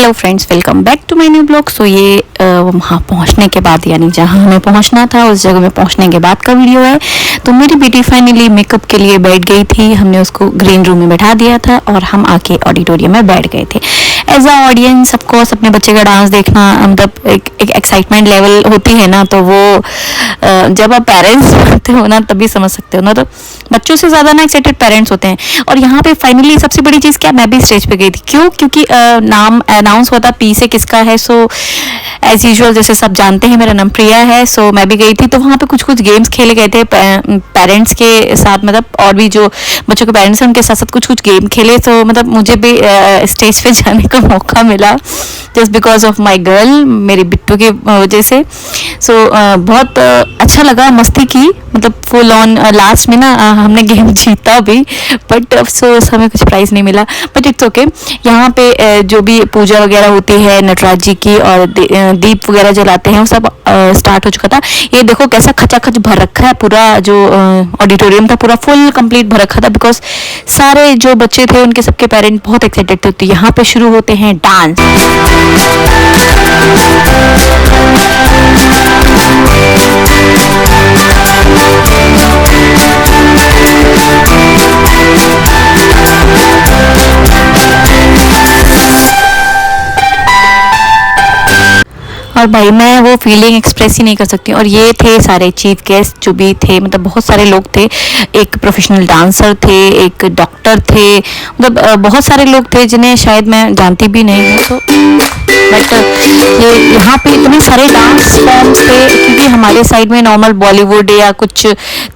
Hello friends, welcome back to my new blog. So ये वहाँ पहुँचने के बाद, यानी जहाँ हमें पहुँचना था उस जगह में पहुँचने के बाद का वीडियो है। तो मेरी बेटी फाइनली मेकअप के लिए बैठ गई थी। हमने उसको ग्रीन रूम में बैठा दिया था और हम आके ऑडिटोरियम में बैठ गए थे। एज अ ऑडियंस ऑफकोर्स अपने बच्चे का डांस देखना मतलब एक एक्साइटमेंट लेवल होती है ना, तो वो जब आप पेरेंट्स होते हो ना तभी समझ सकते हो ना। तो बच्चों से ज़्यादा ना एक्साइटेड पेरेंट्स होते हैं। और यहाँ पे फाइनली सबसे बड़ी चीज़ क्या, मैं भी स्टेज पे गई थी। क्यों? क्योंकि नाम अनाउंस हुआ था पी से किसका है। सो एज यूजुअल जैसे सब जानते हैं मेरा नाम प्रिया है। सो मैं भी गई थी। तो वहाँ पे कुछ गेम्स खेले गए थे पेरेंट्स के साथ, मतलब और भी जो बच्चों के पेरेंट्स हैं उनके साथ साथ कुछ गेम खेले। तो मतलब मुझे भी स्टेज पे जाने का मौका मिला just because of my girl, मेरी बिट्टू की वजह से। सो बहुत अच्छा लगा, मस्ती की, मतलब फुल ऑन। लास्ट में ना हमने गेम जीता भी, बट अफसोस हमें कुछ प्राइज़ नहीं मिला, बट इट्स ओके। यहाँ पे जो भी पूजा वगैरह होती है नटराज जी की और दीप वगैरह जलाते हैं वो सब स्टार्ट हो चुका था। ये देखो कैसा खचाखच भर रखा है, पूरा जो ऑडिटोरियम था पूरा फुल कंप्लीट भर रखा था, बिकॉज सारे जो बच्चे थे उनके सबके पेरेंट बहुत एक्साइटेड थे। तो यहाँ पे शुरू होते हैं डांस। और भाई मैं वो फीलिंग एक्सप्रेस ही नहीं कर सकती। और ये थे सारे चीफ गेस्ट जो भी थे, मतलब बहुत सारे लोग थे। एक प्रोफेशनल डांसर थे, एक डॉक्टर थे, मतलब बहुत सारे लोग थे जिन्हें शायद मैं जानती भी नहीं हूँ। तो बट ये यहाँ पे इतने सारे डांस फॉर्म्स थे, क्योंकि हमारे साइड में नॉर्मल बॉलीवुड या कुछ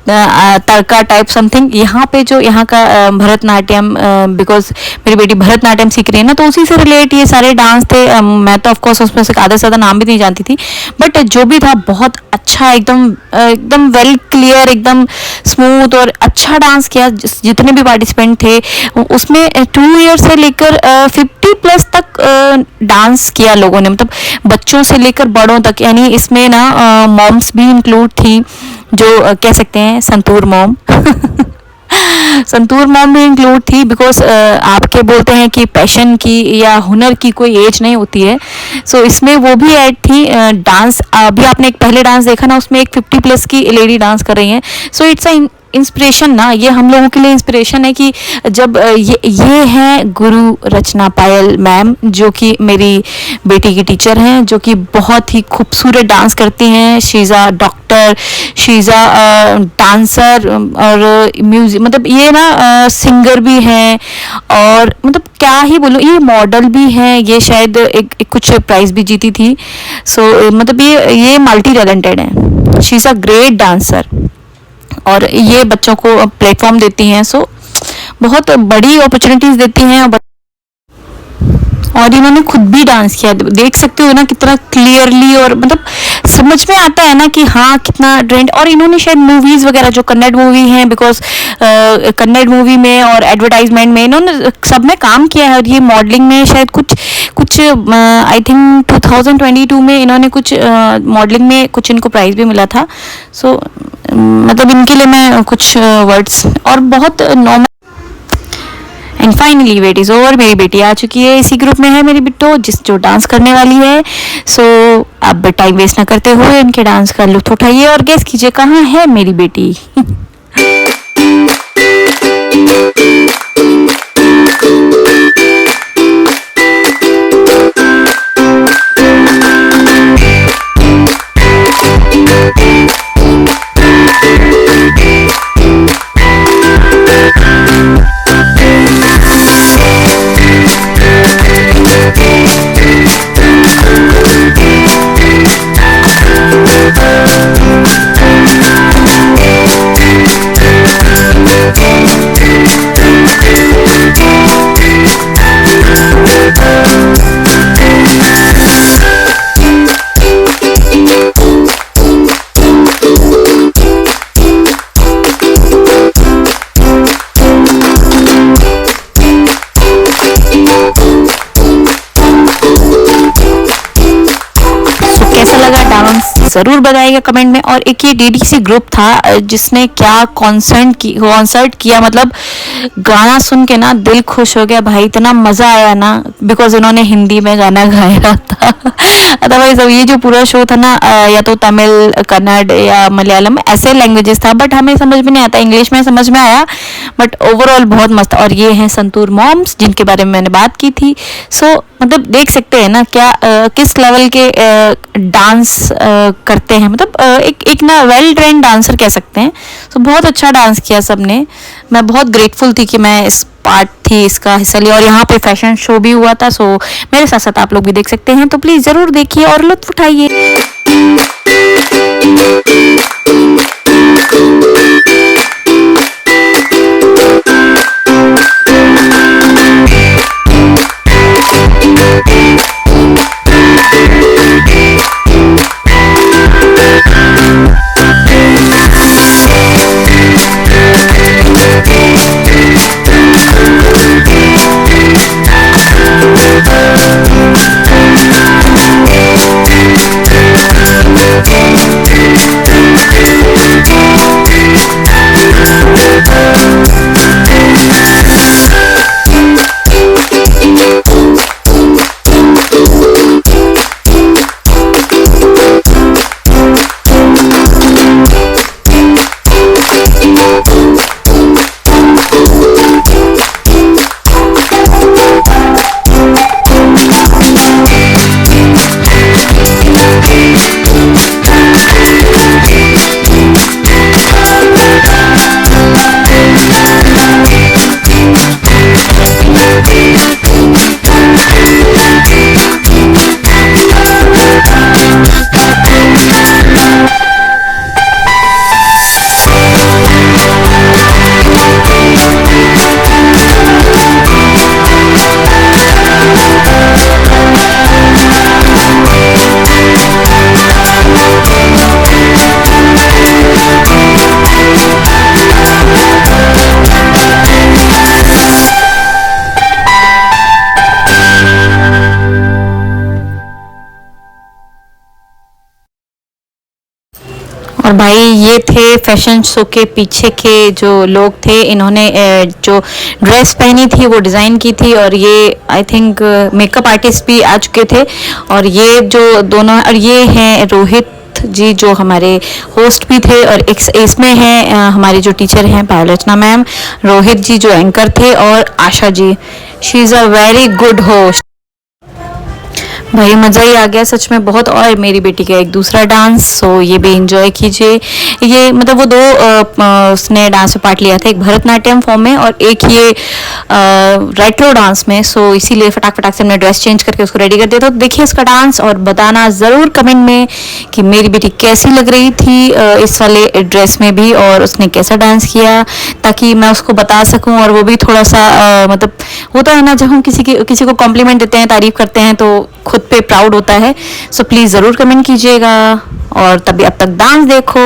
तड़का टाइप समथिंग, यहाँ पे जो यहाँ का भरतनाट्यम, बिकॉज मेरी बेटी भरतनाट्यम सीख रही है ना, तो उसी से रिलेट ये सारे डांस थे। मैं तो ऑफकोर्स उसमें से आधा से ज़्यादा नाम भी नहीं जानती थी, बट जो भी था बहुत अच्छा, एकदम वेल क्लियर, एकदम स्मूथ और अच्छा डांस किया। जितने भी पार्टिसिपेंट थे उसमें 2 ईयर से लेकर 50+ तक डांस किया लोगों ने, मतलब बच्चों से लेकर बड़ों तक। यानी इसमें ना मॉम्स भी इंक्लूड थी, जो कह सकते हैं संतूर मॉम संतूर मॉम भी इंक्लूड थी, बिकॉज आपके बोलते हैं कि पैशन की या हुनर की कोई एज नहीं होती है। सो इसमें वो भी ऐड थी। डांस अभी आपने एक पहले डांस देखा ना, उसमें एक 50+ की लेडी डांस कर रही हैं। सो इट्स अ इंस्पिरेशन ना, ये हम लोगों के लिए इंस्पिरेशन है कि जब ये है गुरु रचना पायल मैम, जो कि मेरी बेटी की टीचर हैं, जो कि बहुत ही खूबसूरत डांस करती हैं। She is a doctor, she is a dancer और म्यूजिक, मतलब ये ना सिंगर भी हैं, और मतलब क्या ही बोलूँ, ये मॉडल भी हैं। ये शायद एक कुछ प्राइज़ भी जीती थी। सो मतलब ये मल्टी टैलेंटेड है। She is a great dancer और ये बच्चों को प्लेटफॉर्म देती हैं। सो बहुत बड़ी अपॉर्चुनिटीज़ देती हैं। और इन्होंने खुद भी डांस किया, देख सकते हो ना कितना क्लियरली, और मतलब समझ में आता है ना कि हाँ कितना ट्रेंड। और इन्होंने शायद मूवीज़ वगैरह जो कन्नड़ मूवी हैं, बिकॉज कन्नड़ मूवी में और एडवर्टाइजमेंट में इन्होंने सब में काम किया है। और ये मॉडलिंग में शायद कुछ आई थिंक 2022 में इन्होंने कुछ मॉडलिंग में कुछ इनको प्राइज़ भी मिला था। सो मतलब इनके लिए मैं कुछ वर्ड्स, और बहुत normal. And finally wait is over, मेरी बेटी आ चुकी है। इसी ग्रुप में है मेरी बिट्टू जो डांस करने वाली है। सो अब टाइम वेस्ट ना करते हुए इनके डांस का लुत्फ उठाइए और गेस कीजिए कहाँ है मेरी बेटी। ज़रूर बताइएगा कमेंट में। और एक ये डीडीसी ग्रुप था जिसने क्या कॉन्सर्ट किया, मतलब गाना सुन के ना दिल खुश हो गया भाई, इतना मज़ा आया ना, बिकॉज इन्होंने हिंदी में गाना गाया था। अदरवाइज ये जो पूरा शो था ना या तो तमिल, कन्नड़ या मलयालम ऐसे लैंग्वेजेस था, बट हमें समझ में नहीं आता, इंग्लिश में समझ में आया, बट ओवरऑल बहुत मस्त। और ये हैं संतूर मॉम्स जिनके बारे में मैंने बात की थी। सो मतलब देख सकते हैं ना क्या किस लेवल के डांस करते हैं, मतलब एक ना वेल ट्रेंड डांसर कह सकते हैं। सो बहुत अच्छा डांस किया सबने। मैं बहुत ग्रेटफुल थी कि मैं इस पार्ट थी, इसका हिस्सा लिया। और यहाँ पे फैशन शो भी हुआ था, सो मेरे साथ साथ आप लोग भी देख सकते हैं, तो प्लीज़ ज़रूर देखिए और लुत्फ उठाइए। और भाई ये थे फैशन शो के पीछे के जो लोग थे, इन्होंने जो ड्रेस पहनी थी वो डिज़ाइन की थी, और ये आई थिंक मेकअप आर्टिस्ट भी आ चुके थे। और ये जो दोनों, और ये हैं रोहित जी जो हमारे होस्ट भी थे, और इसमें हैं हमारी जो टीचर हैं पायलचना मैम, रोहित जी जो एंकर थे, और Asha ji, she is a very good host. भाई मज़ा ही आ गया सच में बहुत। और मेरी बेटी का एक दूसरा डांस, सो ये भी एंजॉय कीजिए। ये मतलब वो दो उसने डांस में पार्ट लिया था, एक भरतनाट्यम फॉर्म में और एक ये रेट्रो डांस में। सो इसीलिए फटाक फटाक से हमने ड्रेस चेंज करके उसको रेडी कर दिया। तो देखिए इसका डांस और बताना ज़रूर कमेंट में कि मेरी बेटी कैसी लग रही थी इस वाले ड्रेस में भी, और उसने कैसा डांस किया, ताकि मैं उसको बता सकूं और वो भी थोड़ा सा मतलब होता है ना, जब हम किसी को कॉम्प्लीमेंट देते हैं, तारीफ करते हैं, तो खुद पे प्राउड होता है। सो प्लीज़ ज़रूर कमेंट कीजिएगा, और तभी अब तक डांस देखो।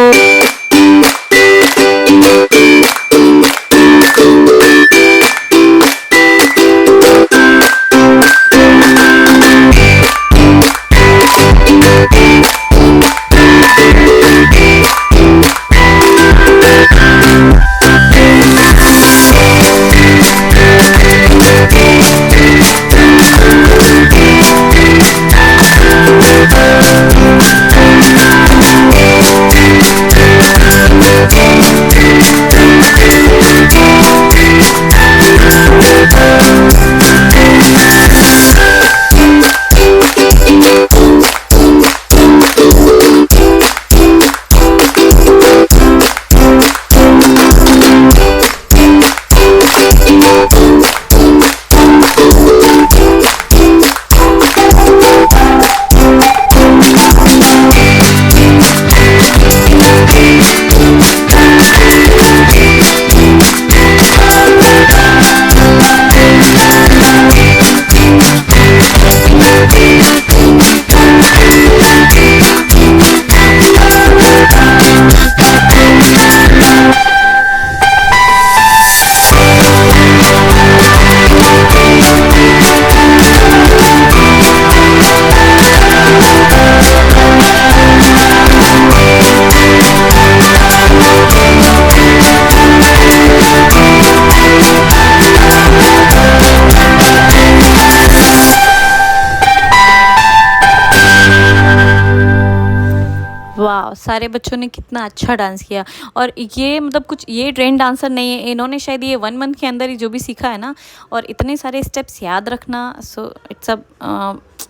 सारे बच्चों ने कितना अच्छा डांस किया। और ये मतलब कुछ ये ट्रेंड डांसर नहीं है, इन्होंने शायद ये 1 मंथ के अंदर ही जो भी सीखा है ना, और इतने सारे स्टेप्स याद रखना, सो इट्स अ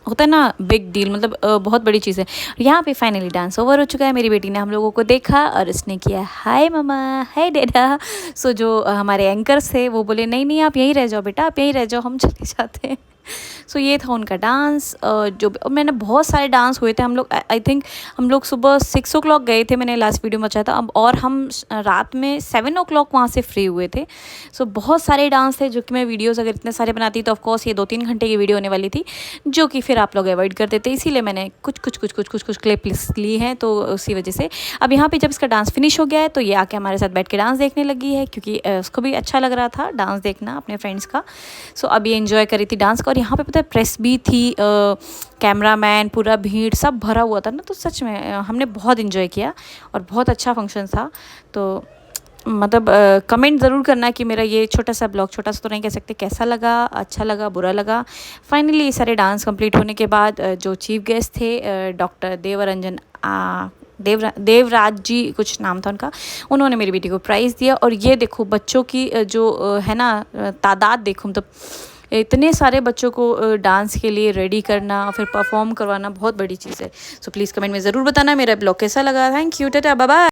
होता है ना बिग डील, मतलब बहुत बड़ी चीज़ है। यहाँ पे फाइनली डांस ओवर हो चुका है। मेरी बेटी ने हम लोगों को देखा और उसने किया हाय मम्मा, हाय डैडा। सो जो हमारे एंकर्स थे वो बोले नहीं नहीं आप यहीं रह जाओ बेटा, आप यहीं रह जाओ, हम चले जाते हैं। सो ये था उनका डांस। जो मैंने बहुत सारे डांस हुए थे हम लोग, आई थिंक हम लोग सुबह 6 o'clock गए थे, मैंने लास्ट वीडियो में बताया था अब, और हम रात में 7 o'clock वहाँ से फ्री हुए थे। सो बहुत सारे डांस थे जो कि मैं वीडियोस अगर इतने सारे बनाती तो ऑफकोर्स ये 2-3 घंटे की वीडियो होने वाली थी, जो कि फिर आप लोग अवॉइड कर देते, इसीलिए मैंने कुछ क्लिप ली हैं, तो उसी वजह से। अब यहाँ पे जब इसका डांस फिनिश हो गया है तो ये आके हमारे साथ बैठ के डांस देखने लगी है, क्योंकि उसको भी अच्छा लग रहा था डांस देखना अपने फ्रेंड्स का। सो अब ये एंजॉय करी थी डांस का। और यहाँ पे पता है प्रेस भी थी, कैमरामैन, पूरा भीड़ सब भरा हुआ था ना, तो सच में हमने बहुत इन्जॉय किया और बहुत अच्छा फंक्शन था। तो मतलब कमेंट ज़रूर करना कि मेरा ये छोटा सा ब्लॉग, छोटा सा तो नहीं कह सकते, कैसा लगा, अच्छा लगा, बुरा लगा। फाइनली सारे डांस कंप्लीट होने के बाद जो चीफ गेस्ट थे डॉक्टर देवराज जी कुछ नाम था उनका, उन्होंने मेरी बेटी को प्राइज़ दिया। और ये देखो बच्चों की जो है ना तादाद देखो, मतलब इतने सारे बच्चों को डांस के लिए रेडी करना और फिर परफॉर्म करवाना बहुत बड़ी चीज़ है। सो प्लीज़ कमेंट में ज़रूर बताना मेरा ब्लॉग कैसा लगा। थैंक यू, टाटा, बाय बाय।